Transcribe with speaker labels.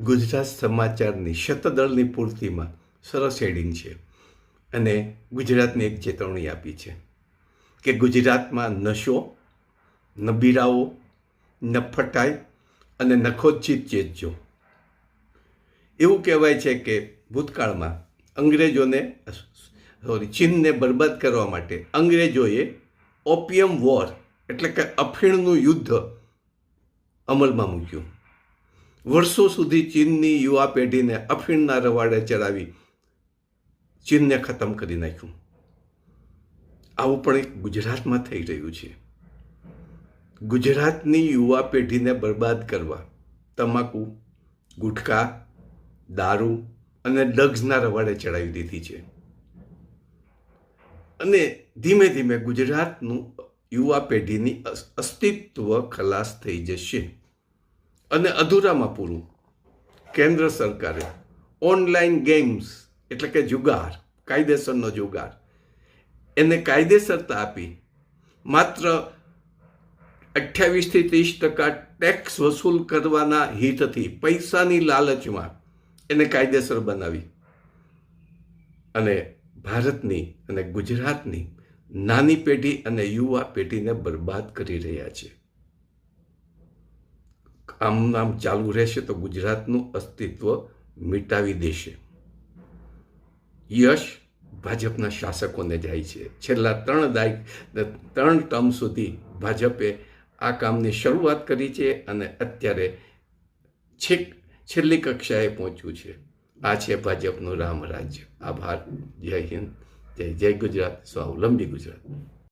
Speaker 1: ગુજરાત સમાચારની શતદળની પૂર્તિમાં સરસ હેડિંગ છે અને ગુજરાતને એક ચેતવણી આપી છે કે ગુજરાતમાં નશો, નબીરાઓ, નફટાઈ અને નખોદચીત ચેતજો. એવું કહેવાય છે કે ભૂતકાળમાં ચીનને બરબાદ કરવા માટે અંગ્રેજોએ ઓપિયમ વોર એટલે કે અફીણનું યુદ્ધ અમલમાં મૂક્યું. વર્ષો સુધી ચીનની યુવા પેઢીને અફીણના રવાડે ચડાવી ચીનને ખતમ કરી નાખ્યું. આવું પણ એક ગુજરાતમાં થઈ રહ્યું છે. ગુજરાતની યુવા પેઢીને બરબાદ કરવા તમાકુ, ગુટખા, દારૂ અને ડ્રગ્સના રવાડે ચડાવી દીધી છે. અને ધીમે ધીમે ગુજરાતનું યુવા પેઢીની અસ્તિત્વ ખલાસ થઈ જશે. અને અધૂરામાં પૂરું, કેન્દ્ર સરકારે ઓનલાઈન ગેમ્સ એટલે કે જુગાર, કાયદેસરનો જુગાર, એને કાયદેસરતા આપી માત્ર 28 થી 30% ટેક્સ વસૂલ કરવાના હિતથી પૈસાની લાલચમાં એને કાયદેસર બનાવી અને ભારતની અને ગુજરાતની નાની પેઢી અને યુવા પેઢીને બરબાદ કરી રહ્યા છે. આમ ચાલુ રહેશે તો ગુજરાતનું અસ્તિત્વ મિટાવી દેશે. યશ ભાજપના શાસકોને જાય છે. છેલ્લા 3 ટર્મ સુધી ભાજપે આ કામની શરૂઆત કરી છે અને અત્યારે છેલ્લી કક્ષાએ પહોંચ્યું છે. આ છે ભાજપનું રામ રાજ્ય. આભાર. જય હિન્દ, જય ગુજરાત, સ્વાવલંબી ગુજરાત.